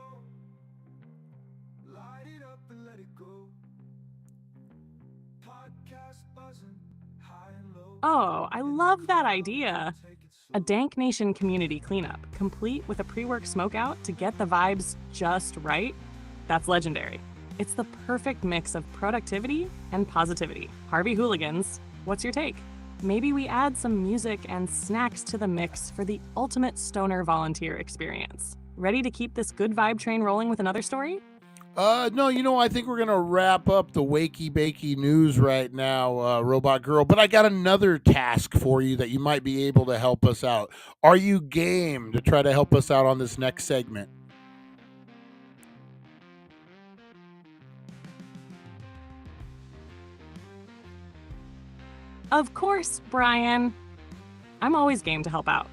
Oh, I love that idea. A Dank Nation community cleanup, complete with a pre-work smokeout to get the vibes just right. That's legendary. It's the perfect mix of productivity and positivity. Harvey Hooligans, what's your take? Maybe we add some music and snacks to the mix for the ultimate stoner volunteer experience. Ready to keep this good vibe train rolling with another story? No, I think we're going to wrap up the Wakey Bakey news right now, Robot Girl. But I got another task for you that you might be able to help us out. Are you game to try to help us out on this next segment? Of course, Brian. I'm always game to help out.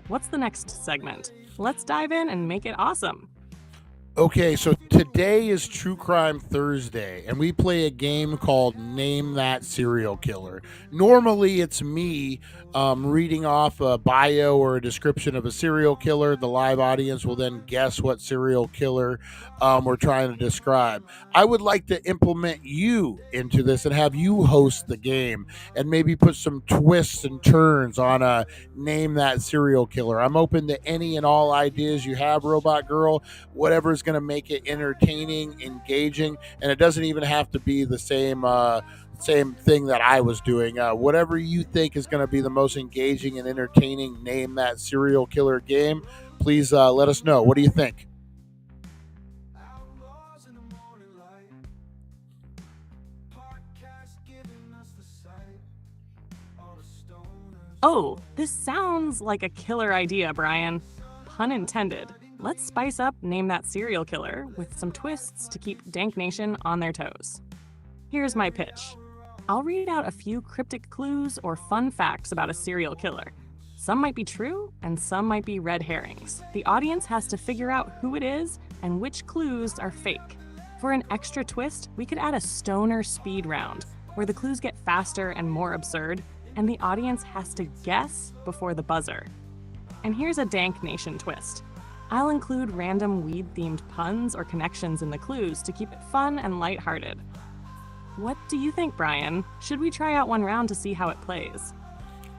What's the next segment? Let's dive in and make it awesome. Okay, so today is True Crime Thursday, and we play a game called Name That Serial Killer. Normally, it's me reading off a bio or a description of a serial killer. The live audience will then guess what serial killer we're trying to describe. I would like to implement you into this and have you host the game and maybe put some twists and turns on a Name That Serial Killer. I'm open to any and all ideas you have, Robot Girl. Whatever is going to make it entertaining, engaging, and it doesn't even have to be the same thing that I was doing. Whatever you think is going to be the most engaging and entertaining Name That Serial Killer game, please let us know. What do you think? Oh, this sounds like a killer idea, Brian. Pun intended. Let's spice up Name That Serial Killer with some twists to keep Dank Nation on their toes. Here's my pitch. I'll read out a few cryptic clues or fun facts about a serial killer. Some might be true, and some might be red herrings. The audience has to figure out who it is and which clues are fake. For an extra twist, we could add a stoner speed round, where the clues get faster and more absurd, and the audience has to guess before the buzzer. And here's a Dank Nation twist. I'll include random weed-themed puns or connections in the clues to keep it fun and lighthearted. What do you think, Brian? Should we try out one round to see how it plays?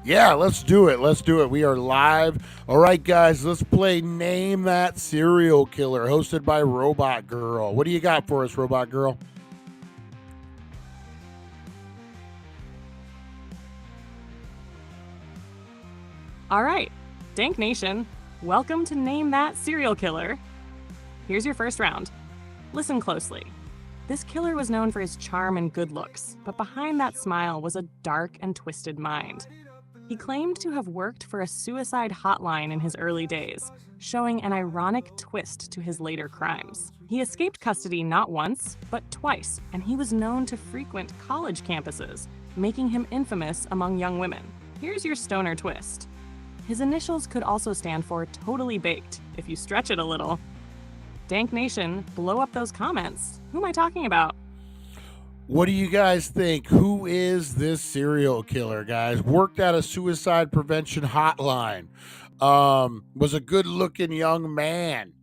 Yeah, let's do it. Let's do it. We are live. All right, guys, let's play Name That Serial Killer, hosted by Robot Girl. What do you got for us, Robot Girl? All right, Dank Nation, welcome to Name That Serial Killer. Here's your first round. Listen closely. This killer was known for his charm and good looks, but behind that smile was a dark and twisted mind. He claimed to have worked for a suicide hotline in his early days, showing an ironic twist to his later crimes. He escaped custody not once, but twice, and he was known to frequent college campuses, making him infamous among young women. Here's your stoner twist. His initials could also stand for Totally Baked, if you stretch it a little. Dank Nation, blow up those comments. Who am I talking about? What do you guys think? Who is this serial killer, guys? Worked at a suicide prevention hotline. Was a good-looking young man.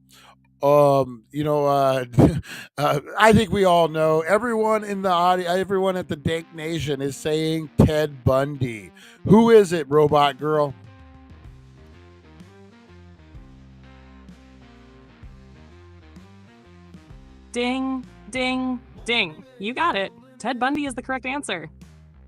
I think we all know. Everyone in the audio, everyone at the Dank Nation is saying Ted Bundy. Who is it, Robot Girl? Ding, ding, ding. You got it. Ted Bundy is the correct answer.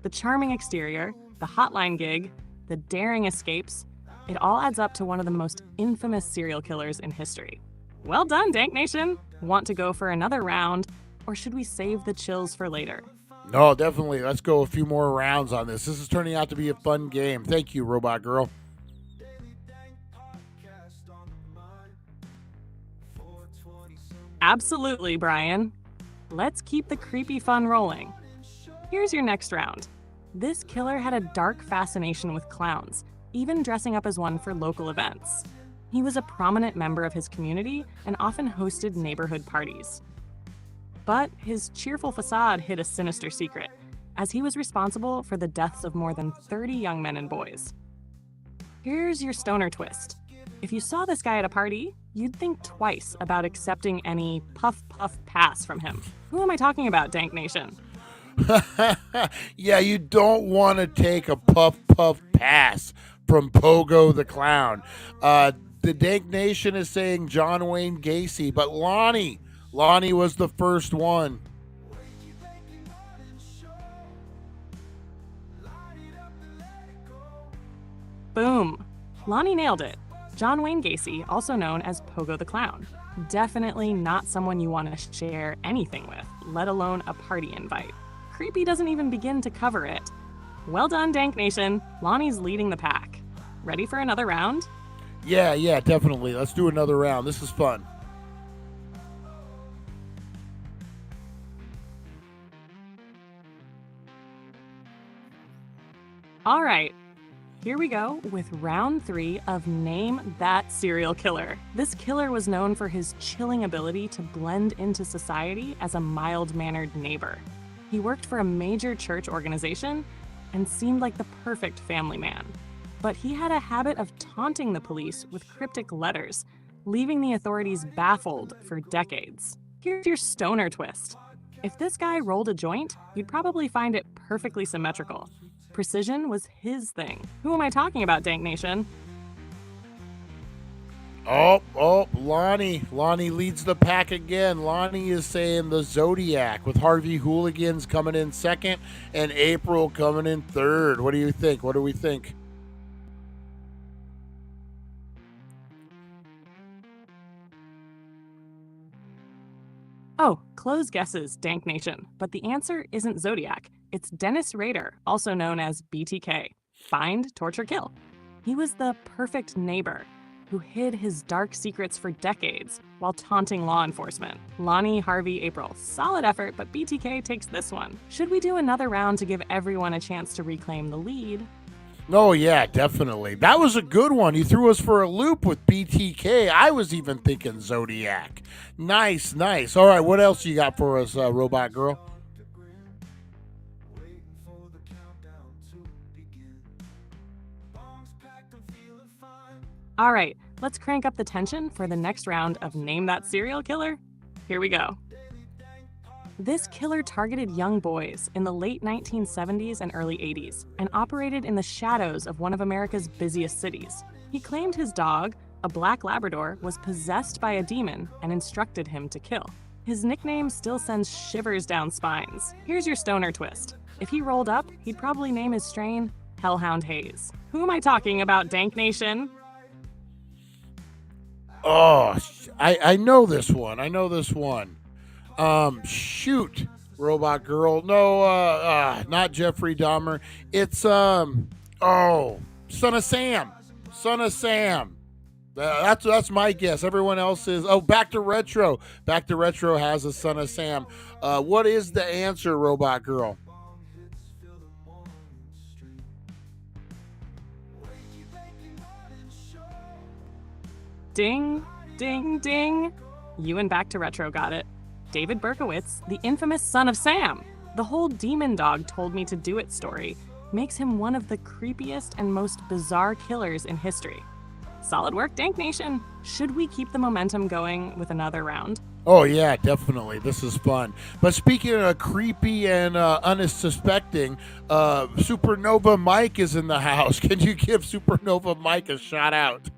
The charming exterior, the hotline gig, the daring escapes, it all adds up to one of the most infamous serial killers in history. Well done, Dank Nation. Want to go for another round, or should we save the chills for later? No, definitely. Let's go a few more rounds on this. This is turning out to be a fun game. Thank you, Robot Girl. Absolutely, Brian. Let's keep the creepy fun rolling. Here's your next round. This killer had a dark fascination with clowns, even dressing up as one for local events. He was a prominent member of his community and often hosted neighborhood parties. But his cheerful facade hid a sinister secret, as he was responsible for the deaths of more than 30 young men and boys. Here's your stoner twist. If you saw this guy at a party, you'd think twice about accepting any puff pass from him. Who am I talking about, Dank Nation? Yeah, you don't want to take a puff pass from Pogo the Clown. The Dank Nation is saying John Wayne Gacy, but Lonnie was the first one. Boom. Lonnie nailed it. John Wayne Gacy, also known as Pogo the Clown. Definitely not someone you want to share anything with, let alone a party invite. Creepy doesn't even begin to cover it. Well done, Dank Nation. Lonnie's leading the pack. Ready for another round? Yeah, definitely. Let's do another round. This is fun. All right. Here we go with round 3 of Name That Serial Killer. This killer was known for his chilling ability to blend into society as a mild-mannered neighbor. He worked for a major church organization and seemed like the perfect family man. But he had a habit of taunting the police with cryptic letters, leaving the authorities baffled for decades. Here's your stoner twist. If this guy rolled a joint, you'd probably find it perfectly symmetrical. Precision was his thing. Who am I talking about, Dank Nation? Oh, Lonnie. Lonnie leads the pack again. Lonnie is saying the Zodiac, with Harvey Hooligans coming in second and April coming in third. What do you think? What do we think? Oh, close guesses, Dank Nation. But the answer isn't Zodiac. It's Dennis Rader, also known as BTK. find, torture, kill. He was the perfect neighbor who hid his dark secrets for decades while taunting law enforcement. Lonnie, Harvey, April. Solid effort, but BTK takes this one. Should we do another round to give everyone a chance to reclaim the lead? Oh, yeah, definitely. That was a good one. You threw us for a loop with BTK. I was even thinking Zodiac. Nice, nice. All right, what else you got for us, Robot Girl? All right, let's crank up the tension for the next round of Name That Serial Killer. Here we go. This killer targeted young boys in the late 1970s and early 80s and operated in the shadows of one of America's busiest cities. He claimed his dog, a black Labrador, was possessed by a demon and instructed him to kill. His nickname still sends shivers down spines. Here's your stoner twist. If he rolled up, he'd probably name his strain Hellhound Haze. Who am I talking about, Dank Nation? Oh, I know this one. Shoot, Robot Girl. No, not Jeffrey Dahmer. It's, Son of Sam. That's my guess. Everyone else is, Back to Retro. Back to Retro has a Son of Sam. What is the answer, Robot Girl? Ding, ding, ding. You and Back to Retro got it. David Berkowitz, the infamous Son of Sam. The whole demon dog told me to do it story makes him one of the creepiest and most bizarre killers in history. Solid work, Dank Nation. Should we keep the momentum going with another round? Oh, yeah, definitely. This is fun. But speaking of creepy and unsuspecting, Supernova Mike is in the house. Can you give Supernova Mike a shout out?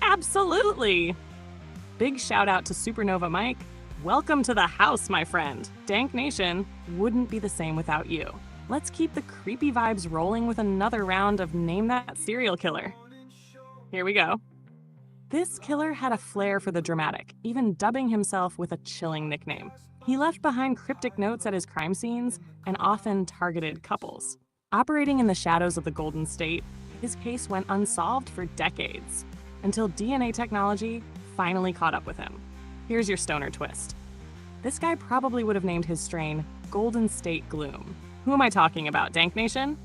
Absolutely. Big shout out to Supernova Mike. Welcome to the house, my friend. Dank Nation wouldn't be the same without you. Let's keep the creepy vibes rolling with another round of Name That Serial Killer. Here we go. This killer had a flair for the dramatic, even dubbing himself with a chilling nickname. He left behind cryptic notes at his crime scenes and often targeted couples. Operating in the shadows of the Golden State, his case went unsolved for decades, until DNA technology finally caught up with him. Here's your stoner twist. This guy probably would have named his strain Golden State Gloom. Who am I talking about, Dank Nation?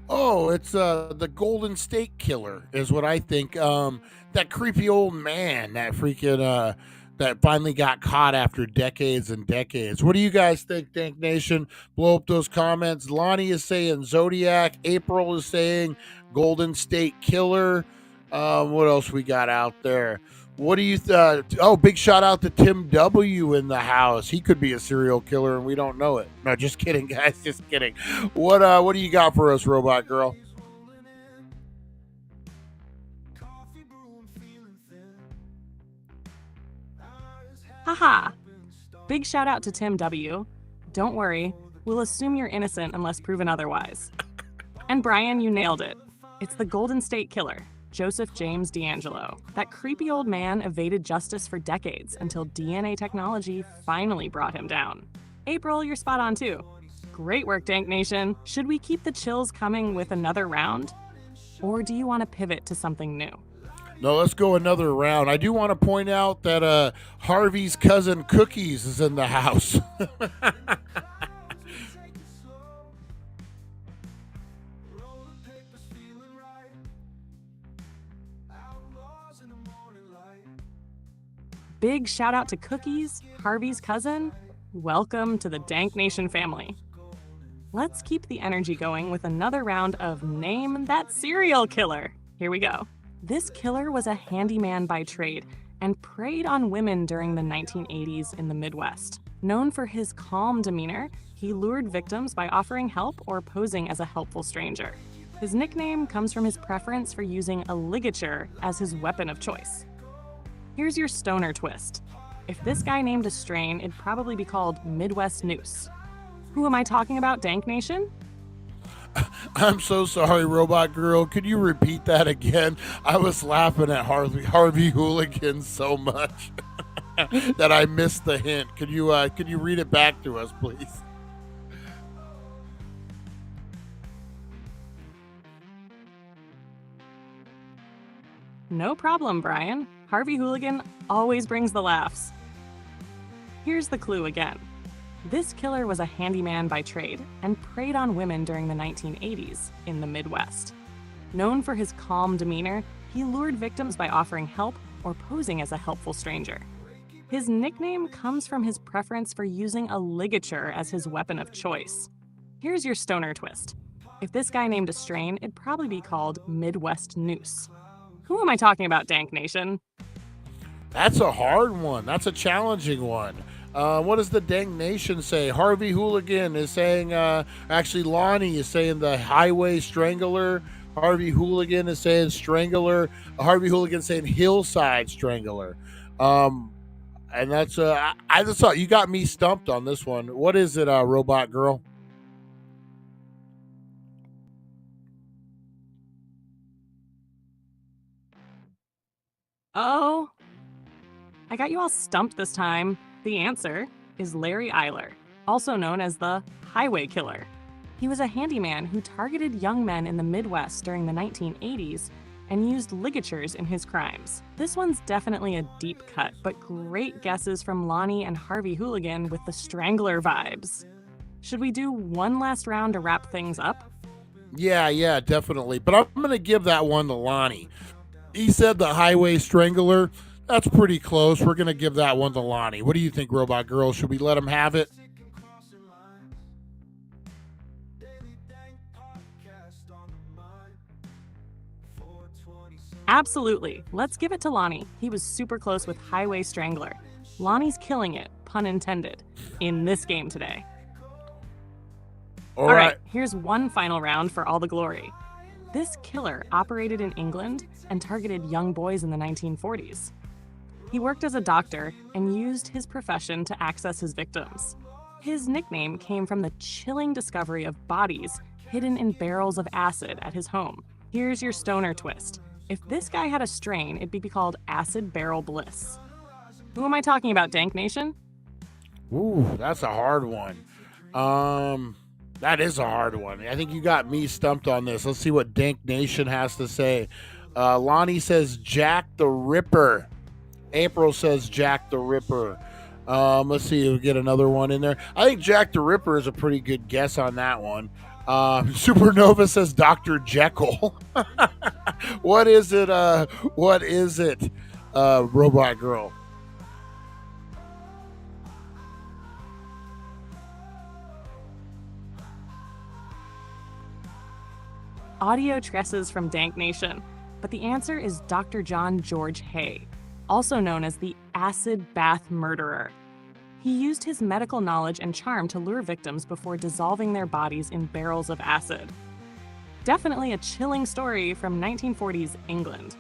Oh, it's the Golden State Killer is what I think. That creepy old man, that freaking that finally got caught after decades and decades. What do you guys think, Dank Nation? Blow up those comments. Lonnie is saying Zodiac. April is saying Golden State Killer. What else we got out there? What do you big shout out to Tim W in the house. He could be a serial killer and we don't know it. No, just kidding, guys. Just kidding. What do you got for us, Robot Girl? Haha. Big shout out to Tim W. Don't worry, we'll assume you're innocent unless proven otherwise. And Brian, you nailed it. It's the Golden State Killer, Joseph James D'Angelo. That creepy old man evaded justice for decades until DNA technology finally brought him down. April, you're spot on too. Great work, Dank Nation. Should we keep the chills coming with another round? Or do you want to pivot to something new? No, let's go another round. I do want to point out that Harvey's cousin Cookies is in the house. Big shout out to Cookies, Harvey's cousin. Welcome to the Dank Nation family. Let's keep the energy going with another round of Name That Serial Killer. Here we go. This killer was a handyman by trade and preyed on women during the 1980s in the Midwest. Known for his calm demeanor, he lured victims by offering help or posing as a helpful stranger. His nickname comes from his preference for using a ligature as his weapon of choice. Here's your stoner twist. If this guy named a strain, it'd probably be called Midwest Noose. Who am I talking about, Dank Nation? I'm so sorry, Robot Girl. Could you repeat that again? I was laughing at Harvey Hooligan so much. that I missed the hint. Could you read it back to us, please? No problem, Brian. Harvey Hooligan always brings the laughs. Here's the clue again. This killer was a handyman by trade and preyed on women during the 1980s in the Midwest. Known for his calm demeanor, he lured victims by offering help or posing as a helpful stranger. His nickname comes from his preference for using a ligature as his weapon of choice. Here's your stoner twist. If this guy named a strain, it'd probably be called Midwest Noose. Who am I talking about, Dank Nation? That's a hard one. That's a challenging one. What does the Dank Nation say? Harvey Hooligan is saying, actually Lonnie is saying the Highway Strangler. Harvey Hooligan is saying Strangler. Harvey Hooligan saying Hillside Strangler. And that's, I just thought you got me stumped on this one. What is it, Robot Girl? Oh, I got you all stumped this time. The answer is Larry Eiler, also known as the Highway Killer. He was a handyman who targeted young men in the Midwest during the 1980s and used ligatures in his crimes. This one's definitely a deep cut, but great guesses from Lonnie and Harvey Hooligan with the Strangler vibes. Should we do one last round to wrap things up? Yeah, definitely. But I'm going to give that one to Lonnie. He said the Highway Strangler. That's pretty close. We're going to give that one to Lonnie. What do you think, Robot Girl? Should we let him have it? Absolutely. Let's give it to Lonnie. He was super close with Highway Strangler. Lonnie's killing it, pun intended, in this game today. All right, here's one final round for all the glory. This killer operated in England and targeted young boys in the 1940s. He worked as a doctor and used his profession to access his victims. His nickname came from the chilling discovery of bodies hidden in barrels of acid at his home. Here's your stoner twist. If this guy had a strain, it'd be called Acid Barrel Bliss. Who am I talking about, Dank Nation? Ooh, that's a hard one. That is a hard one. I think you got me stumped on this. Let's see what Dank Nation has to say. Lonnie says Jack the Ripper. April says Jack the Ripper. Let's see if we get another one in there. I think Jack the Ripper is a pretty good guess on that one. Supernova says Dr. Jekyll. What is it? Robot Girl? Audio tresses from Dank Nation, but the answer is Dr. John George Hay, also known as the Acid Bath Murderer. He used his medical knowledge and charm to lure victims before dissolving their bodies in barrels of acid. Definitely a chilling story from 1940s England.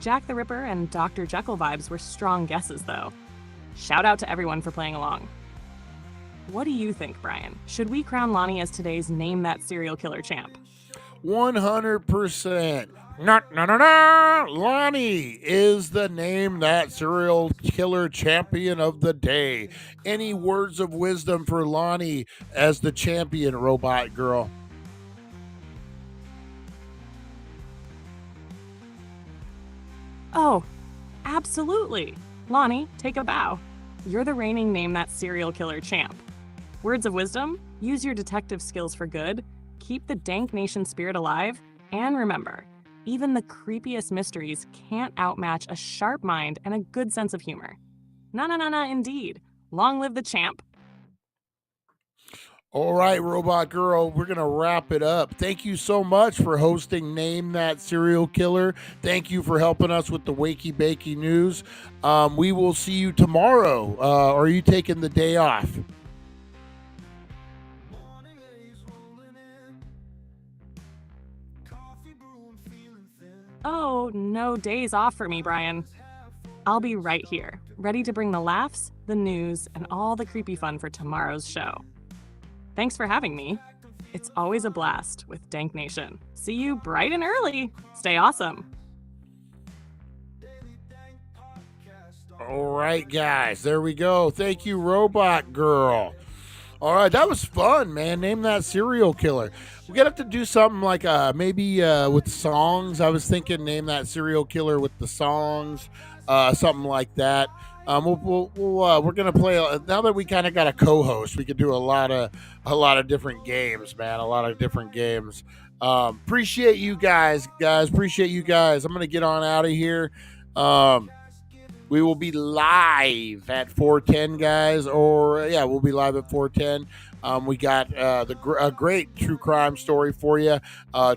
Jack the Ripper and Dr. Jekyll vibes were strong guesses, though. Shout out to everyone for playing along. What do you think, Brian? Should we crown Lonnie as today's Name That Serial Killer champ? 100%. No. Lonnie is the Name That Serial Killer champion of the day. Any words of wisdom for Lonnie as the champion, Robot Girl? Oh, absolutely. Lonnie, take a bow. You're the reigning Name That Serial Killer champ. Words of wisdom? Use your detective skills for good. Keep the Dank Nation spirit alive. And remember, even the creepiest mysteries can't outmatch a sharp mind and a good sense of humor. Na, indeed. Long live the champ. All right, Robot Girl, we're going to wrap it up. Thank you so much for hosting Name That Serial Killer. Thank you for helping us with the Wakey Bakey news. We will see you tomorrow. Are you taking the day off? Oh, no days off for me, Brian. I'll be right here, ready to bring the laughs, the news, and all the creepy fun for tomorrow's show. Thanks for having me. It's always a blast with Dank Nation. See you bright and early. Stay awesome. All right, guys, there we go. Thank you, Robot Girl. All right, that was fun, man. Name that serial killer. We're gonna have to do something like maybe with songs. I was thinking name that serial killer with the songs, something like that. We're gonna play now that we kind of got a co-host. We could do a lot of different games, man. A lot of different games. Appreciate you guys. Appreciate you guys. I'm gonna get on out of here. We will be live at 4:10, guys. We'll be live at 4:10. We got a great true crime story for you.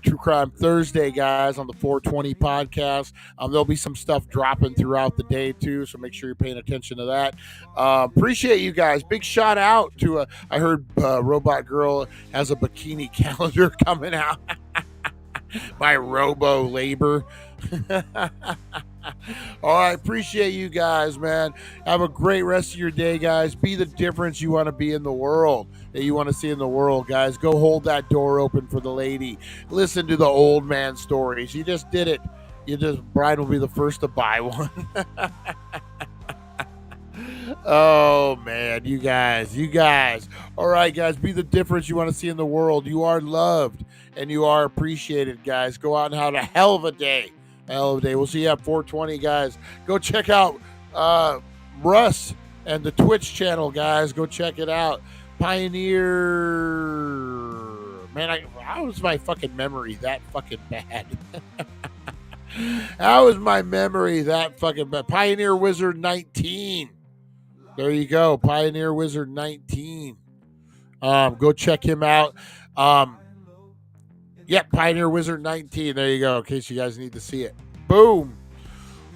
True Crime Thursday, guys, on the 420 podcast. There'll be some stuff dropping throughout the day, too, so make sure you're paying attention to that. Appreciate you guys. Big shout out to, I heard Robot Girl has a bikini calendar coming out by Robo Labor. All right, appreciate you guys, man. Have a great rest of your day, guys. Be the difference you want to be in the world, that you want to see in the world, guys. Go hold that door open for the lady. Listen to the old man stories. You just did it. Bride will be the first to buy one. Oh, man, you guys. All right, guys, be the difference you want to see in the world. You are loved and you are appreciated, guys. Go out and have a hell of a day. We'll see you at 420, guys. Go check out Russ and the Twitch channel, guys. Go check it out. Pioneer. Man, how was my fucking memory that fucking bad? How is my memory that fucking bad? Pioneer Wizard 19. There you go. Pioneer Wizard 19. Go check him out. Yep, Pioneer Wizard 19. There you go, in case you guys need to see it. Boom.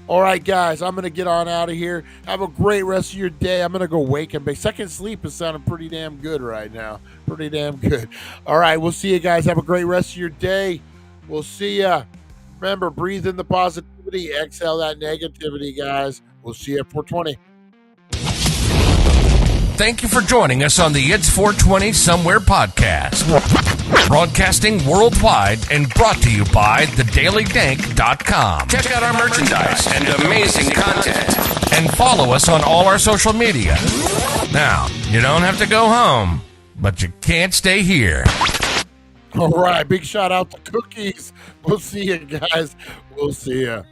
All right, guys, I'm going to get on out of here. Have a great rest of your day. I'm going to go wake and bake. Second sleep is sounding pretty damn good right now. Pretty damn good. All right, we'll see you guys. Have a great rest of your day. We'll see ya. Remember, breathe in the positivity. Exhale that negativity, guys. We'll see you at 420. Thank you for joining us on the It's 420 Somewhere podcast. Broadcasting worldwide and brought to you by thedailydank.com. Check out our merchandise and amazing content. And follow us on all our social media. Now, you don't have to go home, but you can't stay here. All right, big shout out to Cookies. We'll see you guys. We'll see you.